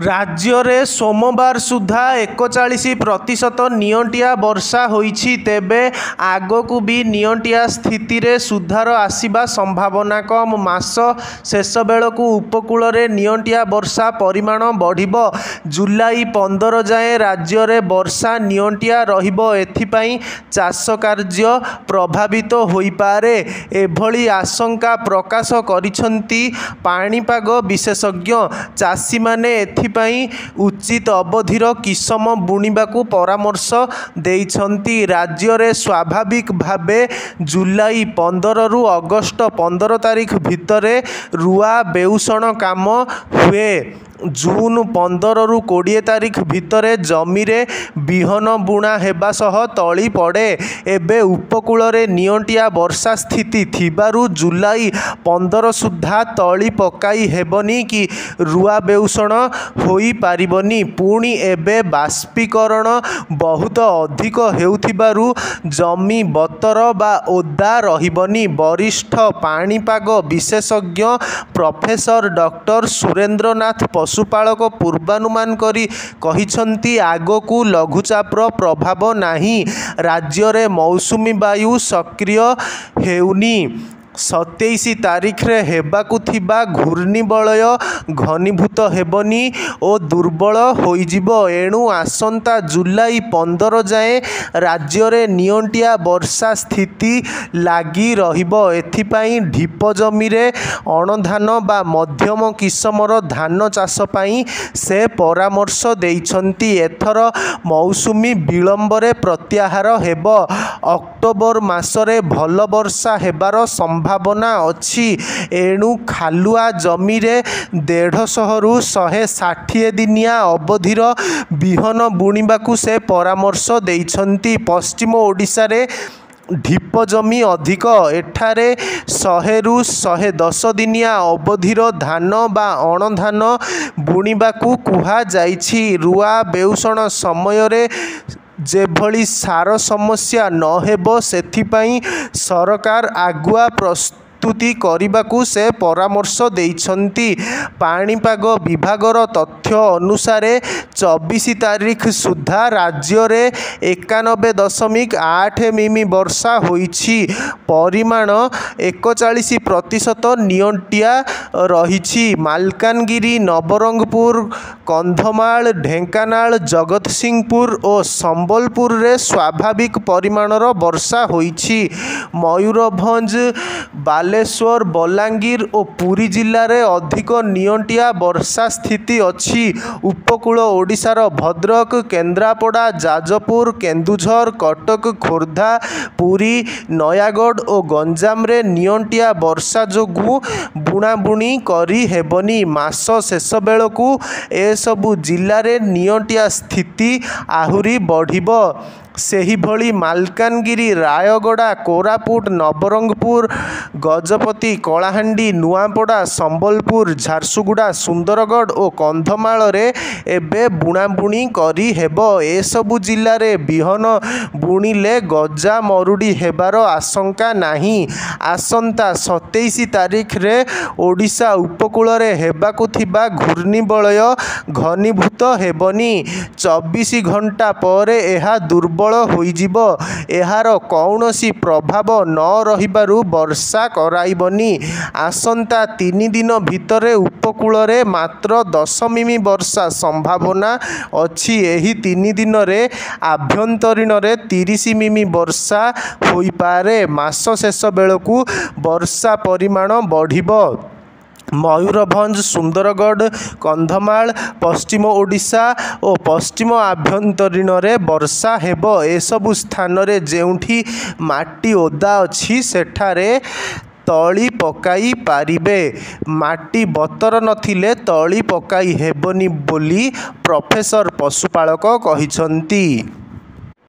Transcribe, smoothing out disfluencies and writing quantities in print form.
ରାଜ୍ୟରେ ସୋମବାର ସୁଦ୍ଧା 41% ନିଅଣ୍ଟିଆ ବର୍ଷା ହୋଇଛି। ତେବେ ଆଗକୁ ବି ନିଅଣ୍ଟିଆ ସ୍ଥିତିରେ ସୁଧାର ଆସିବା ସମ୍ଭାବନା କମ୍। ମାସ ଶେଷ ବେଳକୁ ଉପକୂଳରେ ନିଅଣ୍ଟିଆ ବର୍ଷା ପରିମାଣ ବଢ଼ିବ। ଜୁଲାଇ 15 ଯାଏଁ ରାଜ୍ୟରେ ବର୍ଷା ନିଅଣ୍ଟିଆ ରହିବ। ଏଥିପାଇଁ ଚାଷ କାର୍ଯ୍ୟ ପ୍ରଭାବିତ ହୋଇପାରେ। ଏଭଳି ଆଶଙ୍କା ପ୍ରକାଶ କରିଛନ୍ତି ପାଣିପାଗ ବିଶେଷଜ୍ଞ। ଚାଷୀମାନେ ଏଥିପାଇଁ ଉଚିତ ଅବଧିର କିସମ ବୁଣିବାକୁ ପରାମର୍ଶ ଦେଇଛନ୍ତି। ରାଜ୍ୟରେ ସ୍ୱାଭାବିକ ଭାବେ ଜୁଲାଇ 15ରୁ ଅଗଷ୍ଟ 15 ତାରିଖ ଭିତରେ ରୁଆ ବେଉଷଣ କାମ ହୁଏ। ଜୁନ 15ରୁ 20 ତାରିଖ ଭିତରେ ଜମିରେ ବିହନ ବୁଣା ହେବା ସହ ତଳି ପଡ଼େ। ଏବେ ଉପକୂଳରେ ନିଅଣ୍ଟିଆ ବର୍ଷା ସ୍ଥିତି ଥିବାରୁ ଜୁଲାଇ 15 ସୁଦ୍ଧା ତଳି ପକାଇ ହେବନି କି ରୁଆ ବେଉଷଣ ହୋଇପାରିବନି। ପୁଣି ଏବେ ବାଷ୍ପୀକରଣ ବହୁତ ଅଧିକ ହେଉଥିବାରୁ ଜମି ବତର ବା ଓଦା ରହିବନି। ବରିଷ୍ଠ ପାଣିପାଗ ବିଶେଷଜ୍ଞ ପ୍ରଫେସର ଡକ୍ଟର ସୁରେନ୍ଦ୍ରନାଥ ପଶୁପାଳକ ପୂର୍ବାନୁମାନ କରି କହିଛନ୍ତି, ଆଗକୁ ଲଘୁଚାପର ପ୍ରଭାବ ନାହିଁ। ରାଜ୍ୟରେ ମୌସୁମୀ ବାୟୁ ସକ୍ରିୟ ହେଉନି। 27 ତାରିଖରେ ହେବାକୁ ଥିବା ଘୂର୍ଣ୍ଣିବଳୟ ଘନୀଭୂତ ହେବନି ଓ ଦୁର୍ବଳ ହୋଇଯିବ। ଏଣୁ ଆସନ୍ତା ଜୁଲାଇ 15 ଯାଏଁ ରାଜ୍ୟରେ ନିଅଣ୍ଟିଆ ବର୍ଷା ସ୍ଥିତି ଲାଗି ରହିବ। ଏଥିପାଇଁ ଢିପ ଜମିରେ ଅଣଧାନ ବା ମଧ୍ୟମ କିସମର ଧାନ ଚାଷ ପାଇଁ ସେ ପରାମର୍ଶ ଦେଇଛନ୍ତି। ଏଥର ମୌସୁମୀ ବିଳମ୍ବରେ ପ୍ରତ୍ୟାହାର ହେବ। ଅକ୍ଟୋବର ମାସରେ ଭଲ ବର୍ଷା ହେବାର ସମ୍ଭାବନା ଅଛି। ଏଣୁ ଖାଲୁଆ ଜମିରେ 150ରୁ 160 ଦିନିଆ ଅବଧିର ବିହନ ବୁଣିବାକୁ ସେ ପରାମର୍ଶ ଦେଇଛନ୍ତି। ପଶ୍ଚିମ ଓଡ଼ିଶାରେ ଢିପ ଜମି ଅଧିକ। ଏଠାରେ 100ରୁ 110 ଦିନିଆ ଅବଧିର ଧାନ ବା ଅଣଧାନ ବୁଣିବାକୁ କୁହାଯାଇଛି। ରୁଆ ବେଉଷଣ ସମୟରେ ଯେଭଳି ସାର ସମସ୍ୟା ନ ହେବ ସେଥିପାଇଁ ସରକାର ଆଗୁଆ ପ୍ରସ୍ତୁତି କରିବାକୁ ସେ ପରାମର୍ଶ ଦେଇଛନ୍ତି। ପାଣିପାଗ ବିଭାଗର ତଥ୍ୟ ଅନୁସାରେ 24 ତାରିଖ ସୁଦ୍ଧା ରାଜ୍ୟରେ 91.8 ମିମି ବର୍ଷା ହୋଇଛି। ପରିମାଣ 41% ନିଅଣ୍ଟିଆ ରହିଛି। ମାଲକାନଗିରି, ନବରଙ୍ଗପୁର, କନ୍ଧମାଳ, ଢେଙ୍କାନାଳ, ଜଗତସିଂହପୁର ଓ ସମ୍ବଲପୁରରେ ସ୍ୱାଭାବିକ ପରିମାଣର ବର୍ଷା ହୋଇଛି। ମୟୂରଭଞ୍ଜ, ବାଲେଶ୍ୱର, ବଲାଙ୍ଗୀର ଓ ପୁରୀ ଜିଲ୍ଲାରେ ଅଧିକ ନିଅଣ୍ଟିଆ ବର୍ଷା ସ୍ଥିତି ଅଛି। ଉପକୂଳ ଓଡ଼ିଶାର ଭଦ୍ରକ, କେନ୍ଦ୍ରାପଡ଼ା, ଯାଜପୁର, କେନ୍ଦୁଝର, କଟକ, ଖୋର୍ଦ୍ଧା, ପୁରୀ, ନୟାଗଡ଼ ଓ ଗଞ୍ଜାମରେ ନିଅଣ୍ଟିଆ ବର୍ଷା ଯୋଗୁଁ ବୁଣାବୁଣି କରି ହେବନି। ମାସ ଶେଷ ବେଳକୁ ଏସବୁ ଜିଲ୍ଲାରେ ନିଅଣ୍ଟିଆ ସ୍ଥିତି ଆହୁରି ବଢ଼ିବ। ସେହିଭଳି ମାଲକାନଗିରି, ରାୟଗଡ଼ା, କୋରାପୁଟ, ନବରଙ୍ଗପୁର, ଗଜପତି, କଳାହାଣ୍ଡି, ନୂଆପଡ଼ା, ସମ୍ବଲପୁର, ଝାରସୁଗୁଡ଼ା, ସୁନ୍ଦରଗଡ଼ ଓ କନ୍ଧମାଳରେ ଏବେ ବୁଣାବୁଣି କରି ହେବ। ଏସବୁ ଜିଲ୍ଲାରେ ବିହନ ବୁଣିଲେ ଗଜା ମରୁଡ଼ି ହେବାର ଆଶଙ୍କା ନାହିଁ। ଆସନ୍ତା 27 ତାରିଖରେ ଓଡ଼ିଶା ଉପକୂଳରେ ହେବାକୁ ଥିବା ଘୂର୍ଣ୍ଣିବଳୟ ଘନୀଭୂତ ହେବନି। 24 ଘଣ୍ଟା ପରେ ଏହା ଦୁର୍ବଳ ହୋଇଯିବ। ଏହାର କୌଣସି ପ୍ରଭାବ ନ ରହିବାରୁ ବର୍ଷା କରାଇବନି। ଆସନ୍ତା 3 ଦିନ ଭିତରେ ଉପକୂଳରେ ମାତ୍ର 10 ମିମି ବର୍ଷା ସମ୍ଭାବନା ଅଛି। ଏହି 3 ଦିନରେ ଆଭ୍ୟନ୍ତରୀଣରେ 30 ମିମି ବର୍ଷା ହୋଇପାରେ। ମାସ ଶେଷ ବେଳକୁ ବର୍ଷା ପରିମାଣ ବଢ଼ିବ। ମୟୂରଭଞ୍ଜ, ସୁନ୍ଦରଗଡ଼, କନ୍ଧମାଳ, ପଶ୍ଚିମ ଓଡ଼ିଶା ଓ ପଶ୍ଚିମ ଆଭ୍ୟନ୍ତରୀଣରେ ବର୍ଷା ହେବ। ଏସବୁ ସ୍ଥାନରେ ଯେଉଁଠି ମାଟି ଓଦା ଅଛି ସେଠାରେ ତଳି ପକାଇ ପାରିବେ। ମାଟି ବତର ନଥିଲେ ତଳି ପକାଇ ହେବନି ବୋଲି ପ୍ରଫେସର ପଶୁପାଳକ କହିଛନ୍ତି।